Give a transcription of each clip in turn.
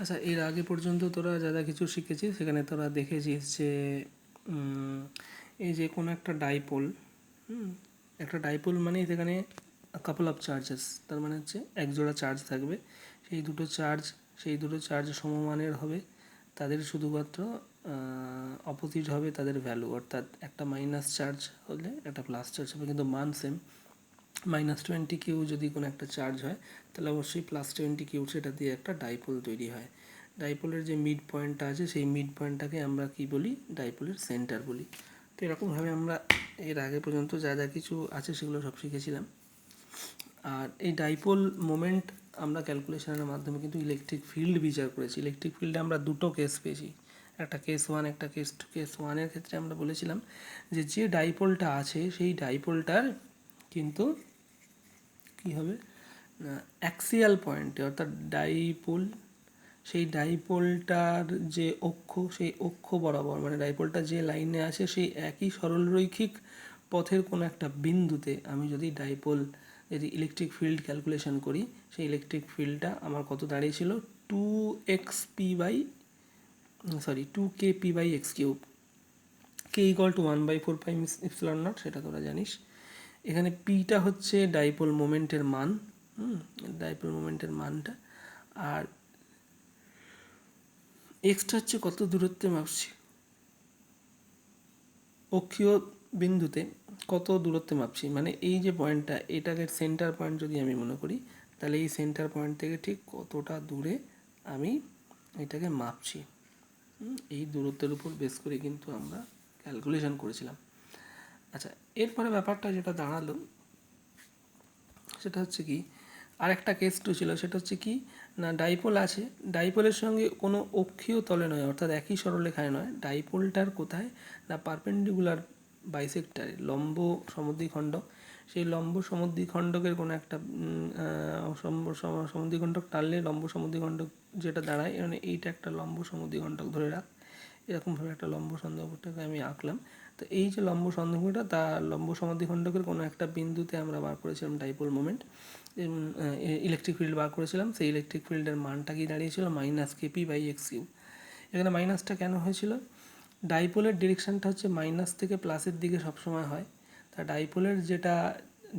আচ্ছা, এর আগে পর্যন্ত তোরা যা যা কিছু শিখেছিস সেখানে তোরা দেখেছিস যে এই যে কোনো একটা ডাইপোল, একটা ডাইপোল মানে সেখানে কাপল অফ চার্জেস, তার মানে হচ্ছে এক জোড়া চার্জ থাকবে, সেই দুটো চার্জ সমমানের হবে, তাদের শুধুমাত্র অপোজিট হবে তাদের ভ্যালু, অর্থাৎ একটা মাইনাস চার্জ হলে একটা প্লাস চার্জ হবে, কিন্তু মান সেম। -20 কিউ যদি কোনো একটা চার্জ হয় তাহলে অবশ্যই +20 কিউ সেটা দিয়ে একটা ডাইপোল তৈরি হয়। ডাইপোলের যে মিড পয়েন্টটা আছে সেই মিড পয়েন্টটাকে আমরা কি বলি, ডাইপোলের সেন্টার বলি। তো এরকমভাবে আমরা এর আগে পর্যন্ত যা যা কিছু আছে সেগুলো সব শিখেছিলাম। আর এই ডাইপোল মোমেন্ট আমরা ক্যালকুলেশনের মাধ্যমে কিন্তু ইলেকট্রিক ফিল্ড বিচার করেছি। ইলেকট্রিক ফিল্ডে আমরা দুটো কেস পেয়েছি, একটা কেস 1 একটা কেস 2। কেস 1-এর ক্ষেত্রে আমরা বলেছিলাম যে ডাইপোলটা আছে সেই ডাইপোলটার কিন্তু কী হবে না, অ্যাক্সিয়াল পয়েন্টে, অর্থাৎ ডাইপোল, সেই ডাইপোলটার যে অক্ষ সেই অক্ষ বরাবর, মানে ডাইপোলটা যে লাইনে আছে সেই একই সরলরৈখিক পথের কোনো একটা বিন্দুতে আমি যদি ইলেকট্রিক ফিল্ড ক্যালকুলেশন করি, সেই ইলেকট্রিক ফিল্ডটা আমার কত দাঁড়িয়েছিল, 2kp/x³, k = 1/4πε0, সেটা তোরা জানিস। এখানে পিটা হচ্ছে ডাইপোল মোমেন্টের মান, ডাইপোল মোমেন্টের মানটা, আর এক্সটা হচ্ছে কত দূরত্বে মাপছি, অক্ষীয় বিন্দুতে কত দূরত্বে মাপছি, মানে এই যে পয়েন্টটা, এটাকে সেন্টার পয়েন্ট যদি আমি মনে করি, তাহলে এই সেন্টার পয়েন্ট থেকে ঠিক কতটা দূরে আমি এটাকে মাপছি, এই দূরত্বের উপর বেস করে কিন্তু আমরা ক্যালকুলেশন করেছিলাম। আচ্ছা, এরপরে ব্যাপারটা যেটা দাঁড়ালো সেটা হচ্ছে কি, আরেকটা কেস 2 ছিল, সেটা হচ্ছে কি না, ডাইপোল আছে, ডাইপোলের সঙ্গে কোনো অক্ষীয় তলে নয়, অর্থাৎ একই সরলরেখায় নয়, ডাইপোলটার কোথায় না পারপেন্ডিকুলার বাইসেক্টারে, লম্ব সমদ্বিখণ্ডক, সেই লম্ব সমদ্বিখণ্ডকের কোনো একটা সমদ্বিখণ্ডক টানলে লম্ব সমদ্বিখণ্ডক যেটা দাঁড়ায়, মানে এইটা একটা লম্ব সমদ্বিখণ্ডক ধরে রাখ, এরকমভাবে একটা লম্ব সমদ্বিখণ্ডকটাকে আমি আঁকলাম। তো এই যে লম্ব সমদ্বিখণ্ডক, তার লম্ব সমদ্বিখণ্ডকের কোনো একটা বিন্দুতে আমরা বার করেছিলাম ডাইপোল মোমেন্ট, ইলেকট্রিক ফিল্ড বার করেছিলাম, সেই ইলেকট্রিক ফিল্ডের মানটা কি দাঁড়িয়েছিল, -kp/x³। এখানে মাইনাসটা কেন হয়েছিল, ডাইপোলের ডিরেকশানটা হচ্ছে মাইনাস থেকে প্লাসের দিকে সবসময় হয়, তা ডাইপোলের যেটা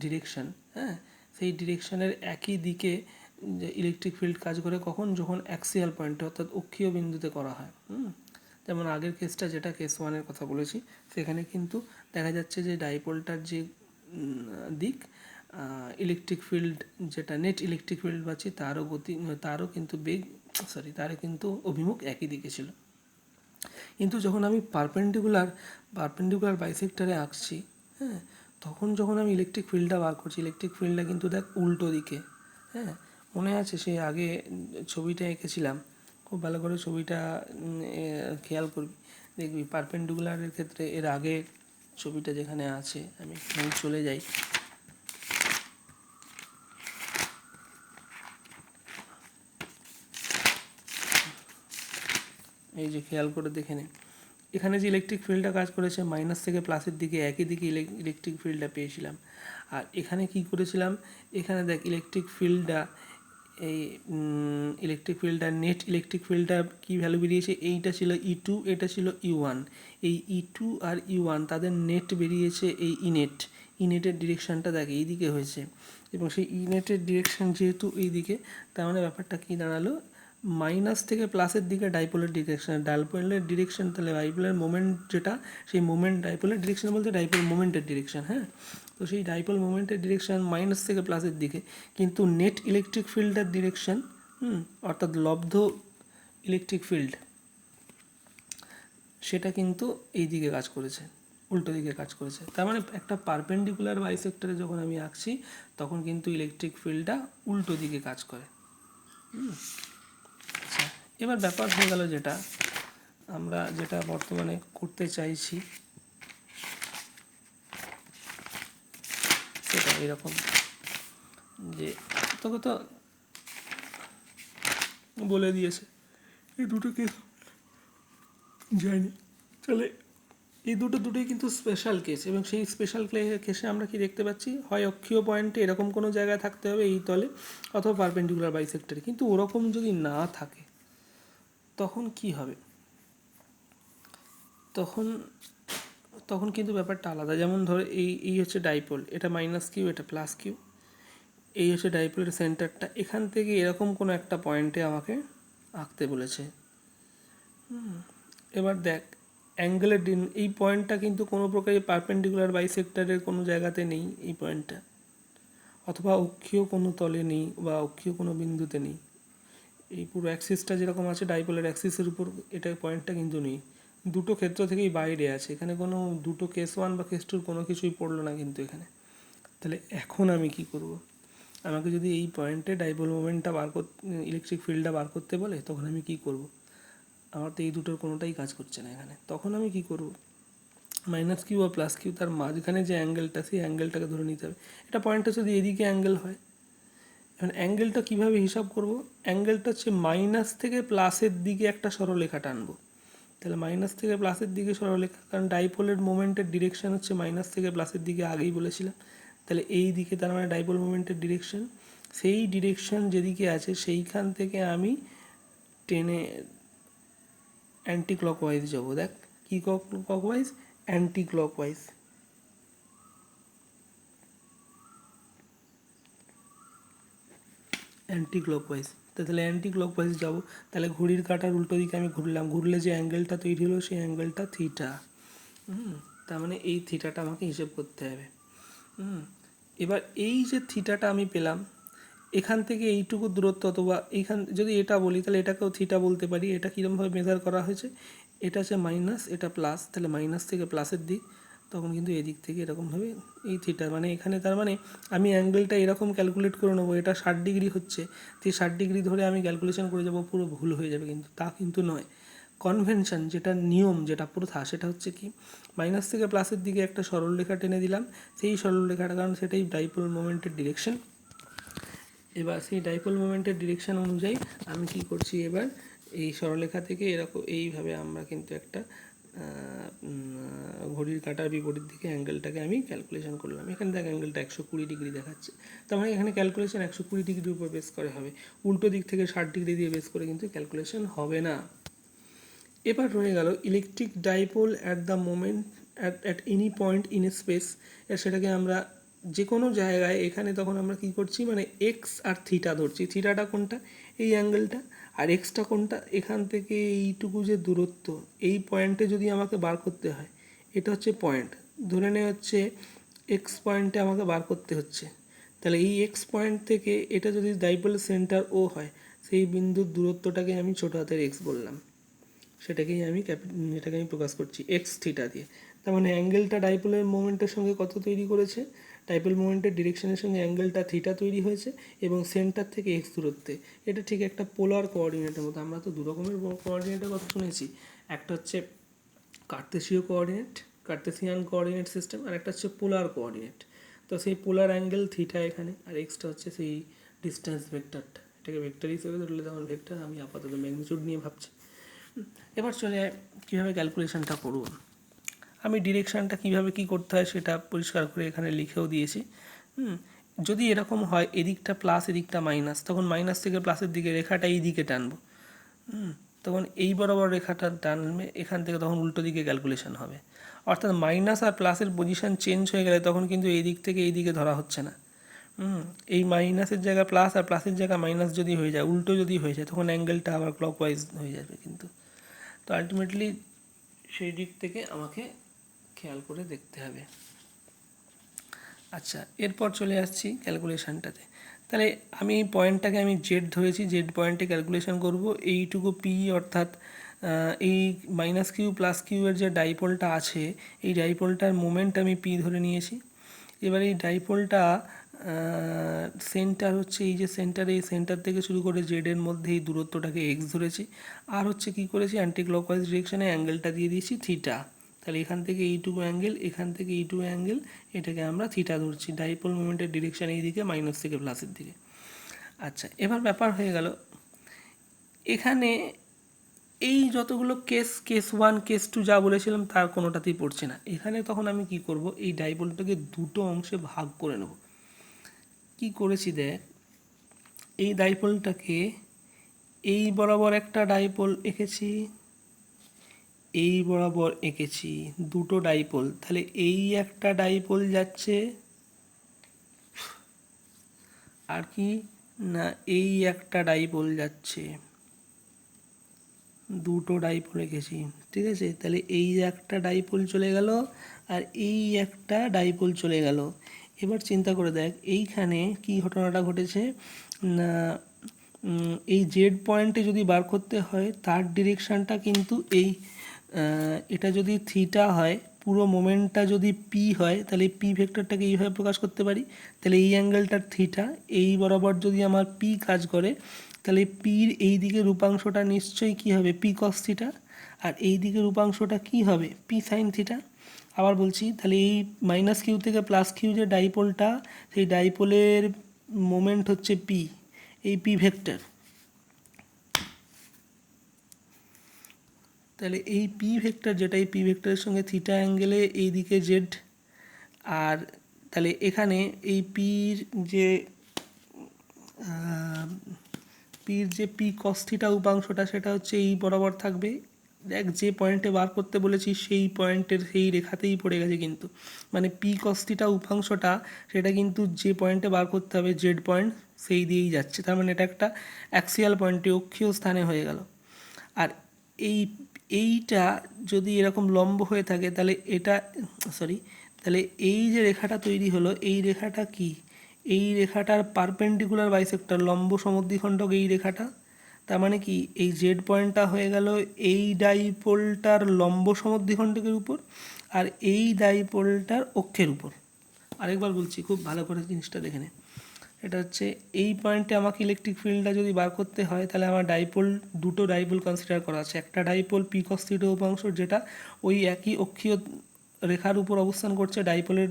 ডিরেকশান, হ্যাঁ, সেই ডিরেকশানের একই দিকে যে ইলেকট্রিক ফিল্ড কাজ করে কখন, যখন অ্যাক্সিয়াল পয়েন্টে অর্থাৎ অক্ষীয় বিন্দুতে করা হয়। যেমন আগের কেসটা, যেটা কেস 1-এর কথা বলেছি, সেখানে কিন্তু দেখা যাচ্ছে যে ডাইপোলটার যে দিক, ইলেকট্রিক ফিল্ড যেটা নেট ইলেকট্রিক ফিল্ড পাচ্ছি তারও কিন্তু তারও কিন্তু অভিমুখ একই দিকে ছিল। কিন্তু যখন আমি পারপেন্ডিকুলার বাইসেক্টরে আঁকছি, হ্যাঁ, তখন যখন আমি ইলেকট্রিক ফিল্ডটা বার করছি, ইলেকট্রিক ফিল্ডটা কিন্তু দেখ উল্টো দিকে, হ্যাঁ, মনে আছে সেই আগে ছবিটা এঁকেছিলাম, খুব ভালো করে ছবিটা খেয়াল করবি, দেখবি পারপেন্ডিকুলারের ক্ষেত্রে এর আগে ছবিটা যেখানে আছে, আমি চলে যাই, এই যে খেয়াল করে দেখে নে, এখানে যে ইলেকট্রিক ফিল্ডটা কাজ করেছে মাইনাস থেকে প্লাসের দিকে একই দিকে ইলেকট্রিক ফিল্ডটা পেয়েছিলাম। আর এখানে কি করেছিলাম, এখানে দেখ ইলেকট্রিক ফিল্ডটা নেট ইলেকট্রিক ফিল্ডটা কী ভ্যালু বেরিয়েছে, এইটা ছিল E2, এটা ছিল E1, এই E2 আর E1 তাদের নেট বেরিয়েছে এই ইনেটের ডিরেকশানটা দেখ এই দিকে হয়েছে, এবং সেই ইনেটের ডিরেকশান যেহেতু এই দিকে, তার মানে ব্যাপারটা কী দাঁড়ালো, মাইনাস থেকে প্লাসের দিকে ডাইপোলের ডিরেকশন, তাহলে ডাইপোলের মোমেন্ট যেটা, সেই মোমেন্ট ডাইপোলের ডিরেকশন বলতে ডাইপোল মোমেন্টের ডিরেকশন, হ্যাঁ, তো সেই ডাইপোল মোমেন্টের ডিরেকশন মাইনাস থেকে প্লাসের দিকে, কিন্তু নেট ইলেকট্রিক ফিল্ডের ডিরেকশন, অর্থাৎ লব্ধ ইলেকট্রিক ফিল্ড, সেটা কিন্তু এই দিকে কাজ করেছে, উল্টো দিকে কাজ করেছে। তার মানে একটা পারপেন্ডিকুলার বাইসেক্টরে যখন আমি আঁকছি তখন কিন্তু ইলেকট্রিক ফিল্ডটা উল্টো দিকে কাজ করে। আচ্ছা, এবার ব্যাপার হয়ে গেল যেটা আমরা বর্তমানে করতে চাইছি, সেটা এরকম যে তোকে তো বলে দিয়েছে এই দুটো কেস যায়নি, তাহলে এই দুটোই কিন্তু স্পেশাল কেস, এবং সেই স্পেশাল কেসে আমরা কি দেখতে পাচ্ছি, হয় অক্ষীয় পয়েন্টে এরকম কোনো জায়গায় থাকতে হবে এই তলে, অথবা পারপেন্ডিকুলার বাইসেক্টরে, কিন্তু ওরকম যদি না থাকে, তখন কি হবে, তখন তখন কিন্তু ব্যাপারটা আলাদা। যেমন ধর এই হচ্ছে ডাইপোল, এটা মাইনাস কিউ, এটা প্লাস কিউ, এই হচ্ছে ডাইপোলের সেন্টারটা। এখান থেকে এরকম কোনো একটা পয়েন্টে আমাকে আঁকতে বলেছে। এবার দেখ অ্যাঙ্গেলের এই পয়েন্টটা কিন্তু কোনো প্রকারই পারপেন্ডিকুলার বাইসেক্টরের কোনো জায়গাতে নেই এই পয়েন্টটা, অথবা অক্ষীয় কোনো তলে নেই বা অক্ষীয় কোনো বিন্দুতে নেই। এই পুরো অ্যাক্সিসটা যেরকম আছে ডাইপোলের অ্যাক্সিসের উপর, এটা পয়েন্টটা কিন্তু নেই, দুটো ক্ষেত্র থেকেই বাইরে আছে। এখানে কোনো দুটো কেস ওয়ান বা কেস টুর কোনো কিছুই পড়লো না কিন্তু এখানে। তাহলে এখন আমি কি করব, আমাকে যদি এই পয়েন্টে ডাইপোল মোমেন্টটা বার করতে, ইলেকট্রিক ফিল্ডটা বার করতে বলে, তখন আমি কি করব, আমার তো এই দুটোর কোনোটাই কাজ করছে না এখানে। তখন আমি কি করব, minus Q R plus Q তার মাঝখানে যে অ্যাঙ্গেলটা, সেই অ্যাঙ্গেলটাকে ধরে নিতে হবে। এটা পয়েন্টটা যদি এদিকে অ্যাঙ্গেল হয়, এখন অ্যাঙ্গেলটা কীভাবে হিসাব করব, অ্যাঙ্গেলটা হচ্ছে মাইনাস থেকে প্লাসের দিকে একটা সরলরেখা টানবো। তাহলে মাইনাস থেকে প্লাসের দিকে সরলরেখা, কারণ ডাইপোলের মোমেন্টের ডিরেকশন হচ্ছে মাইনাস থেকে প্লাসের দিকে, আগেই বলেছিলাম। তাহলে এই দিকে তার মানে ডাইপোল মোমেন্টের ডিরেকশন, সেই ডিরেকশন যেদিকে আছে সেইখান থেকে আমি টেনে অ্যান্টি ক্লকওয়াইজ যাবো। দেখ কী clockwise, anti clockwise. Anti clockwise, তাহলে অ্যান্টি ক্লকওয়াইজ যাবো। তাহলে ঘড়ির কাঁটার উল্টো দিকে আমি ঘুরলাম, ঘুরলে যে অ্যাঙ্গেলটা তৈরি হলো সেই অ্যাঙ্গেলটা থিটা। তার মানে এই থিটাটা আমাকে হিসেব করতে হবে। এবার এই যে থিটাটা আমি পেলাম, এখান থেকে এইটুকু দূরত্ব, অথবা এইখান যদি এটা বলি তাহলে এটাকেও থিটা বলতে পারি। এটা কীরকমভাবে মেজার করা হয়েছে, এটা হচ্ছে মাইনাস, এটা প্লাস, তাহলে মাইনাস থেকে প্লাসের দিক, তখন কিন্তু এদিক থেকে এরকমভাবে এই থিটা, মানে এখানে তার মানে আমি অ্যাঙ্গেলটা এরকম ক্যালকুলেট করে নেবো, এটা 60 ডিগ্রি হচ্ছে, তো 60 ডিগ্রি ধরে আমি ক্যালকুলেশন করে যাবো, পুরো ভুল হয়ে যাবে। কিন্তু তা কিন্তু নয়। কনভেনশন, যেটা নিয়ম, যেটা প্রথা, সেটা হচ্ছে কি, মাইনাস থেকে প্লাসের দিকে একটা সরলরেখা টেনে দিলাম, সেই সরলরেখাটা, কারণ সেটাই ডাইপোল মোমেন্টের ডিরেকশন। এবার সেই ডাইপোল মোমেন্টের ডিরেকশন অনুযায়ী আমি কি করছি, এবার এই সরলরেখা থেকে এরকম এইভাবে আমরা কিন্তু একটা ঘড়ির কাঁটার বিপরীত দিকে অ্যাঙ্গেলটাকে আমি ক্যালকুলেশন করলাম। এখানে দেখ অ্যাঙ্গেলটা 120 ডিগ্রি দেখাচ্ছে, তার মানে এখানে ক্যালকুলেশন 120 ডিগ্রির উপর বেস করে হবে, উল্টো দিক থেকে 60 ডিগ্রি দিয়ে বেস করে কিন্তু ক্যালকুলেশন হবে না। এবার রয়ে গেল electric dipole at the moment at any point in a space. সেটাকে আমরা যে কোনো জায়গায়, এখানে তখন আমরা কী করছি, মানে এক্স আর থিটা ধরছি। থিটাটা কোনটা, এই অ্যাঙ্গেলটা, আর এক্সটা কোনটা, এখান থেকে এইটুকু যে দূরত্ব, এই পয়েন্টে যদি আমাকে বার করতে হয়, এটা হচ্ছে পয়েন্ট, ধরে নেওয়া হচ্ছে এক্স পয়েন্টে আমাকে বার করতে হচ্ছে। তাহলে এই এক্স পয়েন্ট থেকে এটা যদি ডাইপোলের সেন্টার ও হয়, সেই বিন্দুর দূরত্বটাকে আমি ছোটো হাতের এক্স বললাম, সেটাকেই আমি এটাকে আমি প্রকাশ করছি এক্স থিটা দিয়ে। তার মানে অ্যাঙ্গেলটা ডাইপোলের মোমেন্টের সঙ্গে কত তৈরি করেছে, ডাইপোল মোমেন্টের ডিরেকশনের সঙ্গে অ্যাঙ্গেলটা থিটা তৈরি হয়েছে, এবং সেন্টার থেকে এক্স দূরত্বে। এটা ঠিক একটা পোলার কোঅর্ডিনেটের মতো। আমরা তো দু রকমের কোঅর্ডিনেটের কথা শুনেছি, একটা হচ্ছে কার্তেশীয় কোঅর্ডিনেট, কার্তেশিয়ান কোঅর্ডিনেট সিস্টেম, আর একটা হচ্ছে পোলার কোঅর্ডিনেট। তো সেই পোলার অ্যাঙ্গেল থিটা এখানে, আর এক্সটা হচ্ছে সেই ডিস্টেন্স ভেক্টরটা। এটাকে ভেক্টর হিসেবে ধরলে তখন ভেক্টর, আমি আপাতত ম্যাগনিটিউড নিয়ে ভাবছি। এবার চলে কীভাবে ক্যালকুলেশনটা করব। আমি ডিরেকশানটা কীভাবে কী করতে হয় সেটা পরিষ্কার করে এখানে লিখেও দিয়েছি। যদি এরকম হয় এদিকটা প্লাস এদিকটা মাইনাস, তখন মাইনাস থেকে প্লাসের দিকে রেখাটা এই দিকে টানবো। তখন এই বরাবর রেখাটা টানবে এখান থেকে, তখন উল্টো দিকে ক্যালকুলেশন হবে। অর্থাৎ মাইনাস আর প্লাসের পজিশান চেঞ্জ হয়ে গেলে তখন কিন্তু এই দিক থেকে এই দিকে ধরা হচ্ছে না। এই মাইনাসের জায়গায় প্লাস আর প্লাসের জায়গায় মাইনাস যদি হয়ে যায়, উল্টো যদি হয়ে যায়, তখন অ্যাঙ্গেলটা আবার ক্লকওয়াইজ হয়ে যাবে কিন্তু। তো আলটিমেটলি সেই দিক থেকে আমাকে খেয়াল করে দেখতে হবে। আচ্ছা, এরপর চলে আসছি ক্যালকুলেশানটাতে। তাহলে আমি এই পয়েন্টটাকে আমি জেড ধরেছি, জেড পয়েন্টে ক্যালকুলেশন করব। এইটুকু পি, অর্থাৎ এই মাইনাস কিউ প্লাস কিউয়ের যে ডাইপোলটা আছে, এই ডাইপোলটার মোমেন্ট আমি পি ধরে নিয়েছি। এবার এই ডাইপোলটা সেন্টার হচ্ছে এই যে সেন্টার, এই সেন্টার থেকে শুরু করে জেডের মধ্যে এই দূরত্বটাকে এক্স ধরেছি, আর হচ্ছে কী করেছি, অ্যান্টি ক্লকওয়াইজ ডিরেকশনে অ্যাঙ্গেলটা দিয়ে দিয়েছি থিটা। তাহলে এখান থেকে এইটুকু অ্যাঙ্গেল, এখান থেকে এইটুকু অ্যাঙ্গেল, এটাকে আমরা থিটা ধরছি। ডাইপোল মোমেন্টের ডিরেকশন এই দিকে, মাইনাস থেকে প্লাসের দিকে। আচ্ছা, এবার ব্যাপার হয়ে গেল এখানে এই যতগুলো কেস ওয়ান কেস টু যা বলেছিলাম তার কোনোটাতেই পড়ছে না এখানে। তখন আমি কি করব, এই ডাইপোলটাকে দুটো অংশে ভাগ করে নেব। কি করেছি দেখ, এই ডাইপোলটাকে এই বরাবর একটা ডাইপোল এঁকেছি, এই বরাবর এঁকেছি দুটো ডাইপোল, তাহলে এই একটা ডাইপোল যাচ্ছে, আর কি না এই একটা ডাইপোল যাচ্ছে, দুটো ডাইপোল এঁকেছি, ঠিক আছে। তাহলে এই একটা ডাইপোল চলে গেল আর এই একটা ডাইপোল চলে গেল। এবার চিন্তা করে দেখ এইখানে কি ঘটনাটা ঘটেছে না, এই জেড পয়েন্টে যদি বার করতে হয় তার ডিরেকশানটা কিন্তু এই এটা যদি থিটা হয়, পুরো মোমেন্টটা যদি পি হয়, তাহলে পি ভেক্টরটাকে এইভাবে প্রকাশ করতে পারি। তাহলে এই অ্যাঙ্গেলটার থিটা, এই বরাবর যদি আমার পি কাজ করে, তাহলে পির এই দিকের উপাংশটা নিশ্চয়ই কী হবে, পি কস থিটা, আর এই দিকের উপাংশটা কী হবে, পি সাইন থিটা। আবার বলছি, তাহলে এই মাইনাস কিউ থেকে প্লাস কিউ যে ডাইপোলটা, সেই ডাইপোলের মোমেন্ট হচ্ছে পি, এই পি ভেক্টর। তাহলে এই পি ভেক্টর যেটা, এই পি ভেক্টরের সঙ্গে থিটা অ্যাঙ্গেলে এই দিকে জেড, আর তাহলে এখানে এই পির যে পি কস থিটা উপাংশটা, সেটা হচ্ছে এই বরাবর থাকবে। দেখ যে পয়েন্টে বার করতে বলেছি সেই পয়েন্টের সেই রেখাতেই পড়ে গেছে কিন্তু, মানে পি কস থিটা উপাংশটা সেটা কিন্তু যে পয়েন্টে বার করতে হবে জেড পয়েন্ট, সেই দিয়েই যাচ্ছে। তার মানে এটা একটা অ্যাক্সিয়াল পয়েন্টে, অক্ষীয় স্থানে হয়ে গেল। আর এইটা যদি এরকম লম্ব হয়ে থাকে, তাহলে এটা তাহলে এই যে রেখাটা তৈরি হলো, এই রেখাটা কি, এই রেখাটার পারপেন্ডিকুলার বাইসেক্টর, লম্ব সমদ্বিখণ্ডক এই রেখাটা। তার মানে কি এই জেড পয়েন্টটা হয়ে গেল এই ডাইপোলটার লম্ব সমদ্বিখণ্ডকের উপর, আর এই ডাইপোলটার অক্ষের উপর। আরেকবার বলছি, খুব ভালো করে জিনিসটা দেখে নে। এটা হচ্ছে এই পয়েন্টে আমাকে ইলেকট্রিক ফিল্ডটা যদি বার করতে হয়, তাহলে আমার ডাইপোল, দুটো ডাইপোল কনসিডার করা আছে। একটা ডাইপোল পি কস থিটা উপাংশ, যেটা ওই একই অক্ষীয় রেখার উপর অবস্থান করছে, ডাইপোলের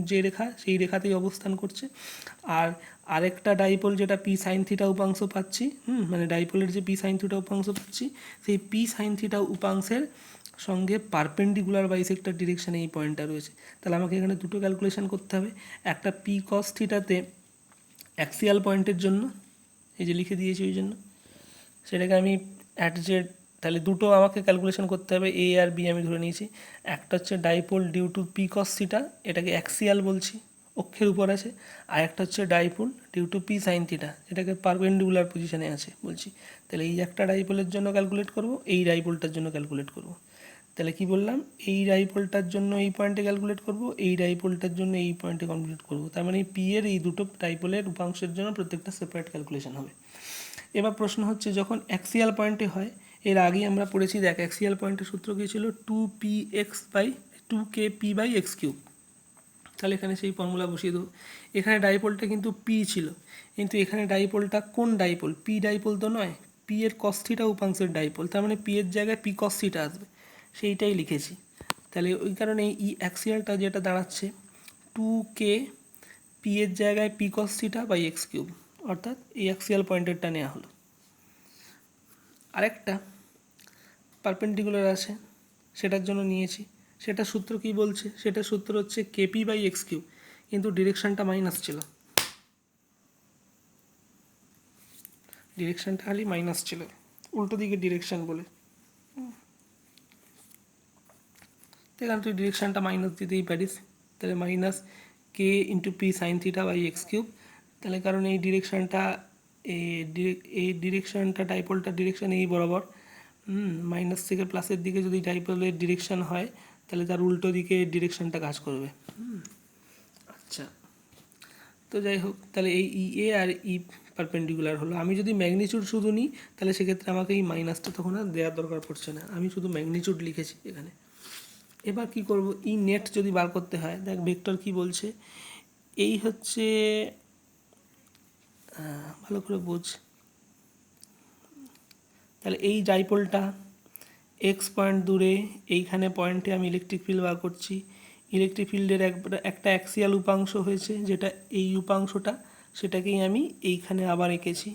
যে রেখা সেই রেখাতেই অবস্থান করছে। আর আরেকটা ডাইপোল যেটা পি সাইন থিটা উপাংশ পাচ্ছি, মানে ডাইপোলের যে পি সাইন থিটা উপাংশ পাচ্ছি, সেই পি সাইন থিটা উপাংশের সঙ্গে পারপেন্ডিকুলার বাইসেক্টর ডিরেকশানে এই পয়েন্টটা রয়েছে। তাহলে আমাকে এখানে দুটো ক্যালকুলেশন করতে হবে। একটা পি কস থিটাতে অ্যাক্সিয়াল পয়েন্টের জন্য, এই যে লিখে দিয়েছি ওই জন্য, সেটাকে আমি অ্যাট জেড, তাহলে দুটো আমাকে ক্যালকুলেশন করতে হবে, এ আর বি আমি ধরে নিয়েছি। একটা হচ্ছে dipole due to P cos theta, এটাকে অ্যাক্সিয়াল বলছি, অক্ষের উপর আছে। আর একটা হচ্ছে dipole due to P sine theta, যেটাকে পারপেন্ডিকুলার পজিশনে আছে বলছি। তাহলে এই একটা ডাইপোলের জন্য ক্যালকুলেট করব, এই ডাইপোলটার জন্য ক্যালকুলেট করব। তাহলে কি বললাম, এই ডাইপোলটার জন্য এই পয়েন্টে ক্যালকুলেট করব, এই ডাইপোলটার জন্য এই পয়েন্টে কমপ্লিট করব। তার মানে পি এর এই দুটো ডাইপোলের উপাংশের জন্য প্রত্যেকটা সেপারেট ক্যালকুলেশন হবে। এবার প্রশ্ন হচ্ছে যখন অ্যাক্সিয়াল পয়েন্টে হয়, এর আগেই আমরা পড়েছি, দেখ অ্যাক্সিয়াল পয়েন্টের সূত্র কী ছিল, 2p/2kp/x³। তাহলে এখানে সেই ফর্মুলা বসিয়ে দেবো। এখানে ডাইপোলটা কিন্তু পি ছিল, কিন্তু এখানে ডাইপোলটা কোন ডাইপোল, পি ডাইপোল তো নয়, পি এর কস থিটা উপাংশের ডাইপোল, তার মানে পি এর জায়গায় পি কস থিটা আসবে, সেইটাই লিখেছি। তাহলে ওই কারণে এই অ্যাক্সিয়ালটা যেটা দাঁড়াচ্ছে 2k, পি এর জায়গায় P cos theta by x³, অর্থাৎ এই অ্যাক্সিয়াল পয়েন্টেরটা নেওয়া হলো। আরেকটা পারপেন্ডিকুলার আছে, সেটার জন্য নিয়েছি। সেটা সূত্র কি বলছে, সেটা সূত্র হচ্ছে kp/x³, কিন্তু ডিরেকশানটা মাইনাস ছিল, ডিরেকশানটা খালি মাইনাস ছিল, উল্টো দিকে ডিরেকশান বলে, এখানে তুই ডিরেকশানটা মাইনাস দিতেই পারিস। তাহলে minus k into P sine theta by x³। তাহলে কারণ এই ডিরেকশানটা, এই ডিরেকশানটা ডাইপোলটার ডিরেকশান এই বরাবর, মাইনাস থেকে প্লাসের দিকে যদি ডাইপোলের ডিরেকশান হয়, তাহলে তার উল্টো দিকে ডিরেকশানটা কাজ করবে। আচ্ছা, তো যাই হোক, তাহলে এই ই এ আর ই পারপেন্ডিকুলার হলো। আমি যদি ম্যাগনিচিউড শুধু নিই, তাহলে সেক্ষেত্রে আমাকে এই মাইনাসটা তখন আর দেওয়ার দরকার পড়ছে না, আমি শুধু ম্যাগনিচিউড লিখেছি এখানে। এবার কি করব, ই নেট যদি বার করতে হয়, দেখ ভেক্টর কি বলছে, এই হচ্ছে, ভালো করে বোঝ। তাহলে এই ডাইপোলটা এক্স পয়েন্ট দূরে, এইখানে পয়েন্টে আমি ইলেকট্রিক ফিল্ড বার করছি। ইলেকট্রিক ফিল্ডের একটা অ্যাক্সিয়াল উপাংশ হয়েছে, যেটা এই উপাংশটা, সেটাকেই আমি এইখানে আবার এঁকেছি।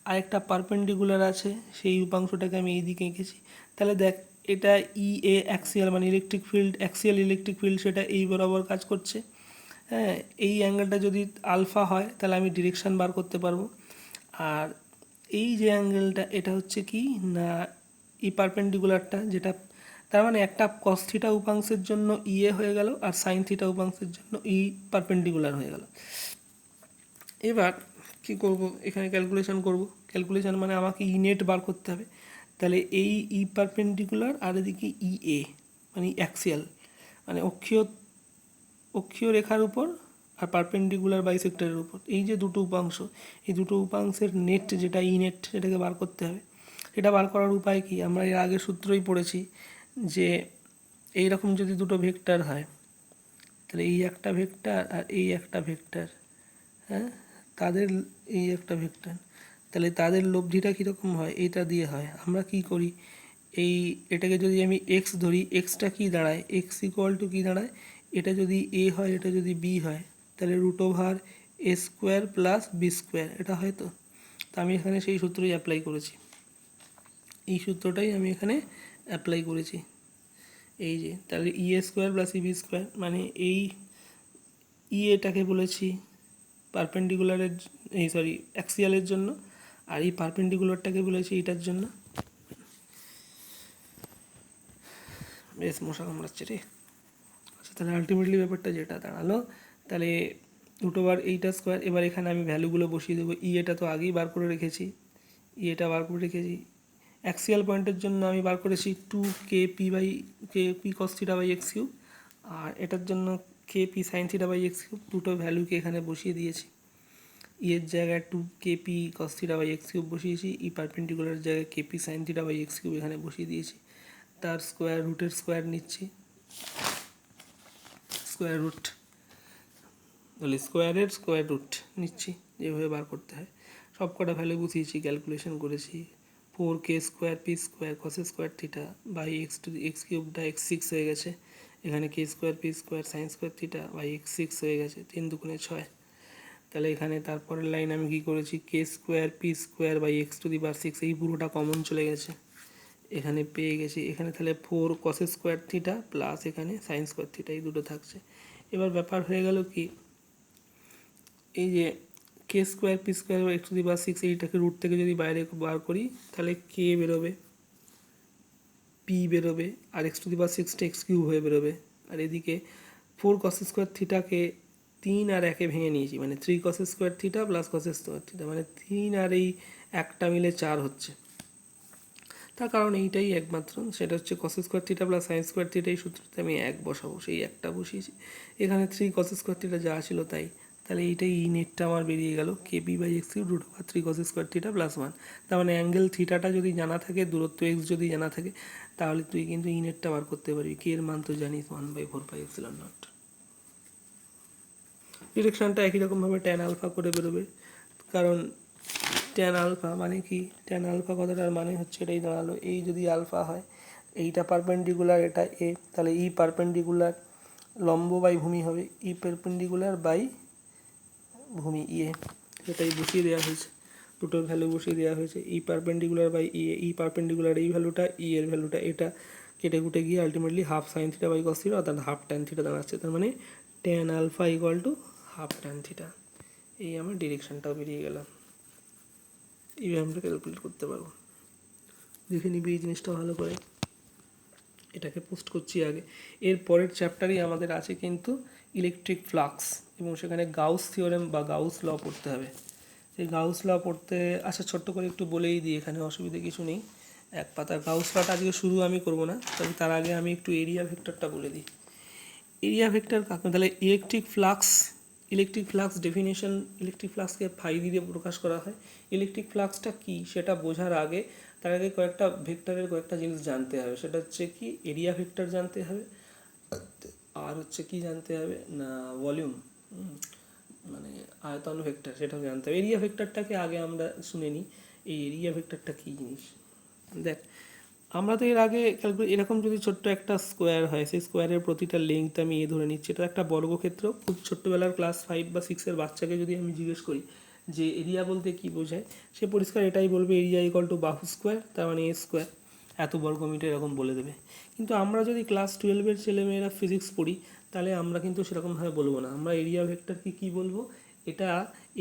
আর একটা পারপেন্ডিকুলার আছে, সেই উপাংশটাকে আমি এই দিকে এঁকেছি। তাহলে দেখ এটা ই এ অ্যাক্সিয়াল, মানে electric field, axial electric field, সেটা এই বরাবর কাজ করছে। হ্যাঁ, এই অ্যাঙ্গেলটা যদি আলফা হয়, তাহলে আমি ডিরেকশান বার করতে পারবো। আর এই যে অ্যাঙ্গেলটা এটা হচ্ছে কি না এই পারপেন্ডিকুলারটা, যেটা তার মানে একটা কস থিটা উপাংশের জন্য ইয়ে হয়ে গেল আর সাইন থিটা উপাংশের জন্য ই পারপেন্ডিকুলার হয়ে গেল। এবার কি করব, এখানে ক্যালকুলেশন করব। ক্যালকুলেশন মানে আমাকে ই নেট বার করতে হবে। তাহলে এই ই পারপেন্ডিকুলার আর এদিকে ই এ মানে অ্যাক্সিয়াল মানে অক্ষীয় রেখার উপর আর পারপেন্ডিকুলার বাইসেক্টরের উপর, এই যে দুটো উপাংশ, এই দুটো উপাংশের নেট যেটা ই নেট সেটাকে বার করতে হবে। এটা বার করার উপায় কি, আমরা এর আগে সূত্রই পড়েছি যে এই রকম যদি দুটো ভেক্টর হয় তাহলে এই একটা ভেক্টর আর এই একটা ভেক্টর, হ্যাঁ তাদের এই একটা ভেক্টর, তাহলে তাদের লব্ধিটা কীরকম হয়, এইটা দিয়ে হয়। আমরা কি করি, এটাকে যদি আমি এক্স ধরি, এক্সটা কী দাঁড়ায়, এক্স ইকুয়াল টু কী দাঁড়ায়, এটা যদি এ হয় এটা যদি বি হয় তাহলে root over a square plus B square এটা হয়। তো আমি এখানে সেই সূত্রই অ্যাপ্লাই করেছি, এই সূত্রটাই আমি এখানে অ্যাপ্লাই করেছি। এই যে তাহলে E A square plus E B square মানে এই ই এটাকে বলেছি পারপেন্ডিকুলারের অ্যাক্সিয়ালের জন্য, আর এই পারপেন্ডিকুলারটাকে বলেছি এটার জন্য। বেশ মশা কামড়াচ্ছে রে। আচ্ছা তাহলে আলটিমেটলি ব্যাপারটা যেটা দাঁড়ালো, তাহলে রুট ওভার এইটা স্কোয়ার, এবার এখানে আমি ভ্যালুগুলো বসিয়ে দেবো। ই এটা তো আগেই বার করে রেখেছি, এটা বার করে রেখেছি। অ্যাক্সিয়াল পয়েন্টের জন্য আমি বার করেছি 2 K cos theta by x cube, আর এটার জন্য K sine theta by x cube, দুটো ভ্যালুকে এখানে বসিয়ে দিয়েছি। এর জায়গায় 2 cos theta by x cube বসিয়েছি, ই পারপেন্ডিকুলার জায়গায় sine theta by x cube এখানে বসিয়ে দিয়েছি। তার স্কোয়ার রুটের স্কোয়ার নিচ্ছি, স্কোয়ার রুট বলি স্কোয়ারের স্কোয়ার রুট নিচ্ছি, যেভাবে বার করতে হয়। সব কটা ভ্যালু বসিয়েছি, ক্যালকুলেশন করেছি। 4 square P square cos square theta by X কিউবটা x6 হয়ে গেছে, এখানে K square P square sine square theta by x6 হয়ে গেছে, 3 দুগুণে 6। তাহলে এখানে তারপরের লাইন আমি কী করেছি, K square P square by x⁻6, এই পুরোটা কমন চলে গেছে, এখানে পেয়ে গেছি। এখানে তাহলে 4 কস স্কোয়ার থিটা প্লাস এখানে সাইন স্কোয়ার থিটা, এই দুটো থাকছে। এবার ব্যাপার হয়ে গেল কি, এই যে কে স্কোয়ার পি স্কোয়ার x⁻6 এইটাকে রুট থেকে যদি বাইরে বার করি তাহলে কে বেরোবে, পি বেরোবে, আর x⁻6টা এক্স কিউব হয়ে বেরোবে। আর এদিকে 4 কস স্কোয়ার থিটাকে 3 আর 1 ভেঙে নিয়েছি, মানে 3 cos square theta plus cos square theta, মানে 3 আর এই একটা মিলে 4 হচ্ছে। তার কারণ এইটাই একমাত্র, সেটা হচ্ছে কস square theta plus sign square theta, এই সূত্রতে আমি 1 বসাবো, সেই একটা বসিয়েছি। এখানে 3 কস স্কোয়ার থিটা যা ছিল তাই, তাহলে এইটাই ই নেটটা আমার বেরিয়ে গেল KP by x cube root over 3 cos square theta plus 1। তার মানে অ্যাঙ্গেল থিটাটা যদি জানা থাকে, দূরত্ব এক্স যদি জানা থাকে, তাহলে তুই কিন্তু ই নেটটা বার করতে পারবি। কে এর মান তো জানিস 1/4πε0। ডিরেকশানটা একই রকমভাবে ট্যান আলফা করে বেরোবে, কারণ ট্যান আলফা মানে কি, ট্যান আলফা কথাটার মানে হচ্ছে এটাই দাঁড়ালো, এই যদি আলফা হয়, এইটা পারপেন্ডিকুলার এটা এ, তাহলে ই পারপেন্ডিকুলার লম্ব বাই ভূমি হবে ই পারপেন্ডিকুলার বাই ভূমি ইয়ে, এটাই বসিয়ে দেওয়া হয়েছে, দুটোর ভ্যালু বসিয়ে দেওয়া হয়েছে। ই পারপেন্ডিকুলার বাই ইয়ে, ই পারপেন্ডিকুলার এই ভ্যালুটা, ই এর ভ্যালুটা এটা, কেটে কুটে গিয়ে ultimately half sine theta by cos theta অর্থাৎ হাফ ট্যান থিটা দাঁড়াচ্ছে। তার মানে tan alpha equal to half tan theta, এই আমার ডিরেকশানটাও বেরিয়ে গেল। এইভাবে আমরা ক্যালকুলেট করতে পারবো। দেখে নিবি এই জিনিসটা ভালো করে, এটাকে পোস্ট করছি আগে। এর পরের চ্যাপ্টারেই আমাদের আছে কিন্তু ইলেকট্রিক ফ্লাক্স, এবং সেখানে গাউস থিওরেম বা গাউস ল পড়তে হবে। সেই গাউস ল পড়তে, আচ্ছা ছোট্ট করে একটু বলেই দিই, এখানে অসুবিধে কিছু নেই। এক পাতা গাউস লটা আজকে শুরু আমি করব না, তবে তার আগে আমি একটু এরিয়া ভেক্টরটা বলে দিই। এরিয়া ভেক্টর কাকে, তাহলে ইলেকট্রিক ফ্লাক্স ডেফিনেশন, ইলেকট্রিক ফ্লাক্সকে ফাই দিয়ে প্রকাশ করা হয়। ইলেকট্রিক ফ্লাক্সটা কী সেটা বোঝার আগে, তার আগে কয়েকটা ভেক্টরের কয়েকটা জিনিস জানতে হবে। সেটা হচ্ছে কি, এরিয়া ভেক্টর জানতে হবে, আর হচ্ছে কি জানতে হবে না, ভলিউম মানে আয়তন ভেক্টর, সেটাও জানতে হবে। এরিয়া ভেক্টরটাকে আগে আমরা শুনে নিই, এই এরিয়া ভেক্টরটা কী জিনিস। দেখ, আমরা তো এর আগে এরকম যদি ছোট্ট একটা স্কোয়ার হয়, সেই স্কোয়ারের প্রতিটা লেংথ আমি এ ধরে নিচ্ছি, এটা একটা বর্গক্ষেত্র। খুব ছোট্টবেলার ক্লাস 5 বা 6-এর বাচ্চাকে যদি আমি জিজ্ঞেস করি যে এরিয়া বলতে কী বোঝায়, সে পরিষ্কার এটাই বলবে, এরিয়া ইকুয়াল টু বাহু স্কোয়ার, তার মানে এ স্কোয়ার, এত বর্গমিটার এরকম বলে দেবে। কিন্তু আমরা যদি ক্লাস 12-এর ছেলেমেয়েরা ফিজিক্স পড়ি, তাহলে আমরা কিন্তু সেরকমভাবে বলবো না। আমরা এরিয়া ভেক্টরকে কী বলবো, এটা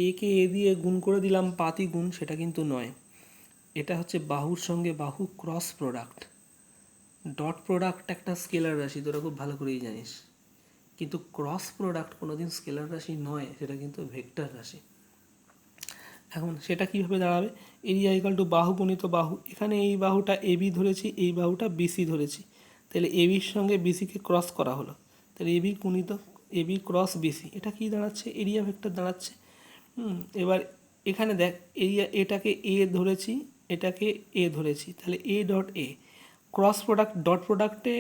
একে এ দিয়ে গুণ করে দিলাম পাতি গুণ, সেটা কিন্তু নয়। এটা হচ্ছে বাহুর সঙ্গে বাহু ক্রস প্রোডাক্ট। ডট প্রোডাক্ট একটা স্কেলার রাশি, তোরা খুব ভালো করেই জানিস, কিন্তু ক্রস প্রোডাক্ট কোনোদিন স্কেলার রাশি নয়, সেটা কিন্তু ভেক্টর রাশি। এখন সেটা কীভাবে দাঁড়াবে? এরিয়া ইকাল টু বাহু গুণিত বাহু। এখানে এই বাহুটা এবি ধরেছি, এই বাহুটা বিসি ধরেছি, তাহলে এবির সঙ্গে বিসিকে ক্রস করা হলো, তাহলে এবি গুণিত এবি ক্রস বিসি, এটা কি দাঁড়াচ্ছে? এরিয়া ভেক্টর দাঁড়াচ্ছে। এবার এখানে দেখ, এরিয়া এটাকে এ ধরেছি, এটাকে এ ধরেছি, তাহলে A dot A cross product, dot প্রোডাক্টে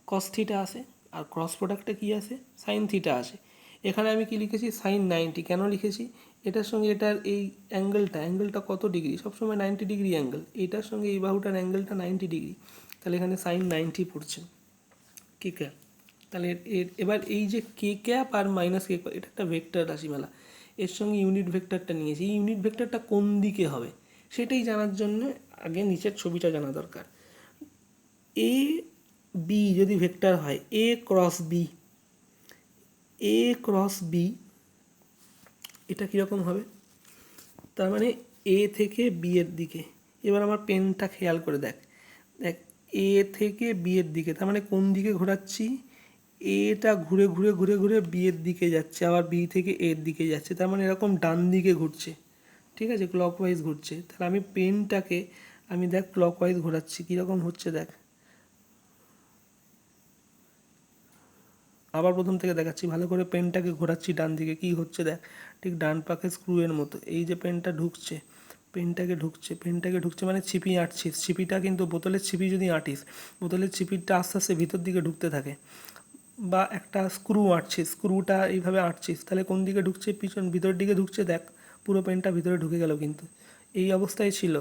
কস থিটা আসে আর ক্রস প্রোডাক্টে কী আসে? সাইন থিটা আসে। এখানে আমি কি লিখেছি? সাইন 90। কেন লিখেছি? এটার সঙ্গে এটার এই অ্যাঙ্গেলটা কত ডিগ্রি? সবসময় 90 ডিগ্রি অ্যাঙ্গেল। এটার সঙ্গে এই বাহুটার অ্যাঙ্গেলটা 90 ডিগ্রি, তাহলে এখানে সাইন 90 পড়ছে। কে ক্যাপ, তাহলে এবার এই যে কে ক্যাপ আর মাইনাস কে ক্যাপ, এটা একটা ভেক্টর রাশিমালা, এর সঙ্গে ইউনিট ভেক্টরটা নিয়েছি। এই ইউনিট ভেক্টরটা কোন দিকে হবে সেটাই জানার জন্য আগে নিচের ছবিটা জানা দরকার। এ বি যদি ভেক্টর হয়, এ ক্রস বি, এ ক্রস বি, এটা কীরকম হবে? তার মানে এ থেকে বি এর দিকে। এবার আমার পেনটা খেয়াল করে দেখ, দেখ এ থেকে বি এর দিকে, তার মানে কোন দিকে ঘোরাচ্ছি? এটা ঘুরে ঘুরে ঘুরে ঘুরে বি এর দিকে যাচ্ছে, আবার বি থেকে এর দিকে যাচ্ছে, তার মানে এরকম ডান দিকে ঘুরছে, ঠিক আছে, ক্লকওয়াইজ ঘুরছে। তাহলে আমি পেনটাকে আমি দেখ ক্লকওয়াইজ ঘোরাচ্ছি, কীরকম হচ্ছে দেখ, আবার প্রথম থেকে দেখাচ্ছি ভালো করে, পেনটাকে ঘোরাচ্ছি ডান দিকে, কী হচ্ছে দেখ, ঠিক ডান পাখে স্ক্রুয়ের মতো। এই যে পেনটা ঢুকছে, পেনটাকে ঢুকছে মানে ছিপি আঁটছিস, ছিপিটা কিন্তু বোতলের ছিপি যদি আঁটিস, বোতলের ছিপিটা আস্তে আস্তে ভিতর দিকে ঢুকতে থাকে। বা একটা স্ক্রু আঁটছিস, স্ক্রুটা এইভাবে আঁটছিস, তাহলে কোন দিকে ঢুকছে? ভিতর দিকে ঢুকছে, দেখ পুরো পেনটা ভিতরে ঢুকে গেল, কিন্তু এই অবস্থায় ছিল।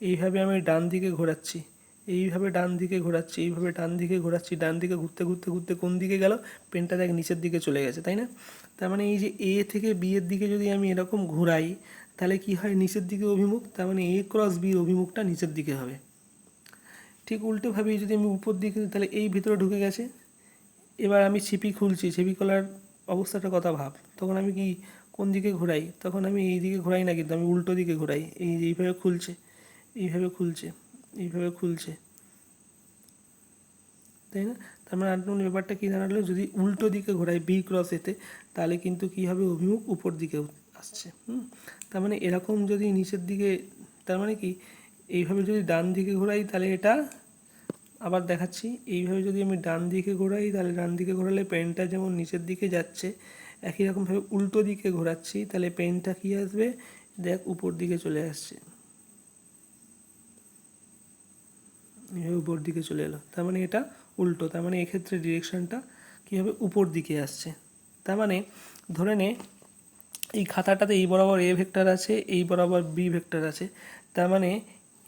এইভাবে আমি ডান দিকে ঘোরাচ্ছি, এইভাবে ডান দিকে ঘোরাচ্ছি, এইভাবে ডান দিকে ঘোরাচ্ছি, ডান দিকে ঘুরতে ঘুরতে ঘুরতে কোন দিকে গেল? পেনটা দেখ নিচের দিকে চলে গেছে, তাই না? তার মানে এই যে এ থেকে বি এর দিকে যদি আমি এরকম ঘুরাই, তাহলে কি হয়? নিচের দিকে অভিমুখ, তার মানে এ ক্রস বির অভিমুখটা নিচের দিকে হবে। ঠিক উল্টোভাবে যদি আমি উপর দিকে, তাহলে এই ভিতরে ঢুকে গেছে। এবার আমি ছিপি খুলছি, ছিপি খোলার অবস্থাটা কথা ভাব, তখন আমি কি কোন দিকে ঘোরাই? তখন আমি এই দিকে ঘোরাই না, কিন্তু আমি উল্টো দিকে ঘোরাই। এই যে এইভাবে খুলছে, এইভাবে খুলছে, এইভাবে খুলছে, তাই না? তার মানে আননোন ব্যাপারটা কী দাঁড়ালো? যদি উল্টো দিকে ঘোরাই বি ক্রস এতে, তাহলে কিন্তু কী হবে? অভিমুখ উপর দিকে আসছে। তার মানে এরকম যদি নিচের দিকে, তার মানে কি এইভাবে যদি ডান দিকে ঘোরাই, তাহলে এটা আবার দেখাচ্ছি, এইভাবে যদি আমি ডান দিকে ঘোরাই, তাহলে ডান দিকে ঘোরালে পেনটা যেমন নিচের দিকে যাচ্ছে, একই রকমভাবে উল্টো দিকে ঘোরাচ্ছি, তাহলে পেনটা কী আসবে? দেখ উপর দিকে চলে আসছে, এইভাবে উপর দিকে চলে এলো, তার মানে এটা উল্টো, তার মানে এক্ষেত্রে ডিরেকশানটা কী হবে? উপর দিকে আসছে। তার মানে ধরে নে এই খাতাটাতে এই বরাবর এ ভেক্টর আছে, এই বরাবর বি ভেক্টর আছে, তার মানে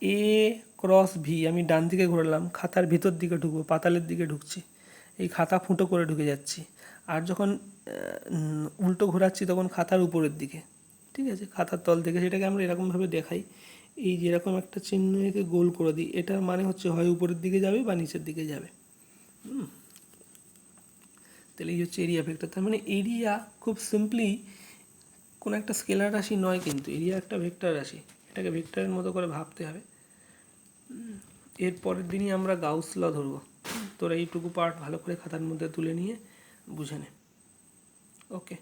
এ ক্রস ভি আমি ডান দিকে ঘোরালাম, খাতার ভিতর দিকে ঢুকবো, পাতালের দিকে ঢুকছি, এই খাতা ফুটো করে ঢুকে যাচ্ছি। আর যখন উল্টো ঘোরাচ্ছি তখন খাতার উপরের দিকে, ঠিক আছে, খাতার তল থেকে। সেটাকে আমরা এরকমভাবে দেখাই, এই যেরকম একটা চিহ্ন এঁকে গোল করে দিই, এটার মানে হচ্ছে হয় উপরের দিকে যাবে বা নিচের দিকে যাবে। তাহলে এই হচ্ছে এরিয়া ভেক্টর। তার মানে এরিয়া খুব সিম্পলি কোনো একটা স্কেলার রাশি নয়, কিন্তু এরিয়া একটা ভেক্টর রাশি, এটাকে ভেক্টরের মতো করে ভাবতে হবে। এর পরের দিনই আমরা গাউস ল ধরবো। তোরা এইটুকু পার্ট ভালো করে খাতার মধ্যে তুলে নিয়ে বুঝে নে। ওকে।